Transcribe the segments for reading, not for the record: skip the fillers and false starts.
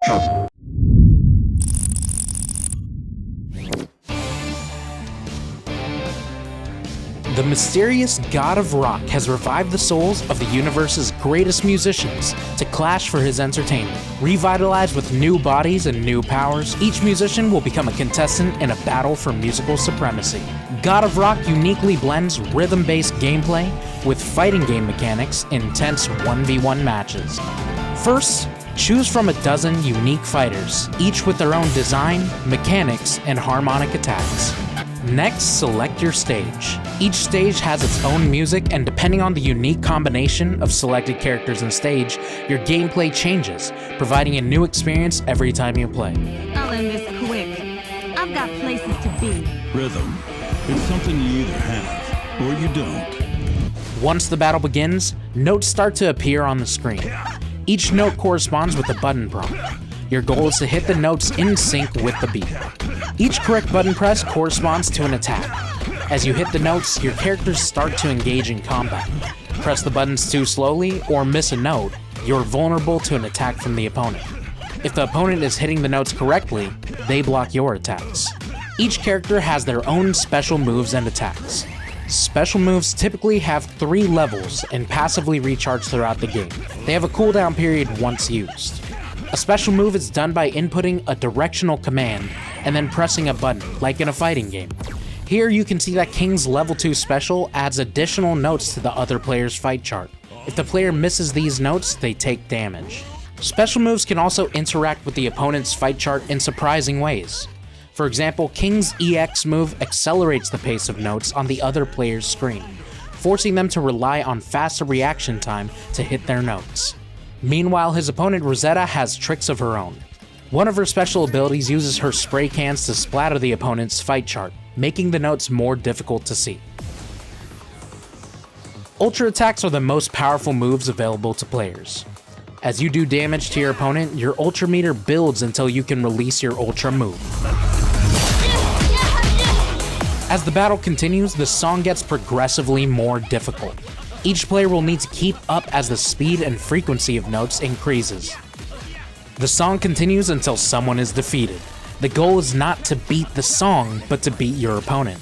The mysterious God of Rock has revived the souls of the universe's greatest musicians to clash for his entertainment. Revitalized with new bodies and new powers, each musician will become a contestant in a battle for musical supremacy. God of Rock uniquely blends rhythm-based gameplay with fighting game mechanics in intense 1v1 matches. First, choose from a dozen unique fighters, each with their own design, mechanics, and harmonic attacks. Next, select your stage. Each stage has its own music, and depending on the unique combination of selected characters and stage, your gameplay changes, providing a new experience every time you play. I'll end this quick. I've got places to be. Rhythm. It's something you either have or you don't. Once the battle begins, notes start to appear on the screen. Each note corresponds with a button prompt. Your goal is to hit the notes in sync with the beat. Each correct button press corresponds to an attack. As you hit the notes, your characters start to engage in combat. Press the buttons too slowly or miss a note, you're vulnerable to an attack from the opponent. If the opponent is hitting the notes correctly, they block your attacks. Each character has their own special moves and attacks. Special moves typically have 3 levels and passively recharge throughout the game. They have a cooldown period once used. A special move is done by inputting a directional command and then pressing a button, like in a fighting game. Here you can see that King's level 2 special adds additional notes to the other player's fight chart. If the player misses these notes, they take damage. Special moves can also interact with the opponent's fight chart in surprising ways. For example, King's EX move accelerates the pace of notes on the other player's screen, forcing them to rely on faster reaction time to hit their notes. Meanwhile, his opponent Rosetta has tricks of her own. One of her special abilities uses her spray cans to splatter the opponent's fight chart, making the notes more difficult to see. Ultra attacks are the most powerful moves available to players. As you do damage to your opponent, your ultra meter builds until you can release your ultra move. As the battle continues, the song gets progressively more difficult. Each player will need to keep up as the speed and frequency of notes increases. The song continues until someone is defeated. The goal is not to beat the song, but to beat your opponent.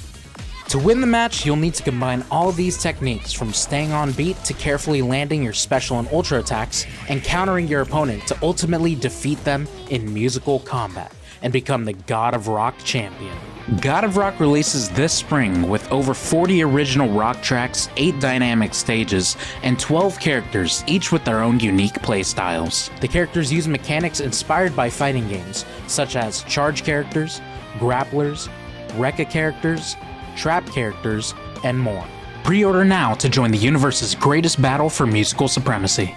To win the match, you'll need to combine all of these techniques, from staying on beat to carefully landing your special and ultra attacks and countering your opponent to ultimately defeat them in musical combat and become the God of Rock champion. God of Rock releases this spring with over 40 original rock tracks, 8 dynamic stages, and 12 characters, each with their own unique playstyles. The characters use mechanics inspired by fighting games, such as charge characters, grapplers, Rekka characters, trap characters, and more. Pre-order now to join the universe's greatest battle for musical supremacy.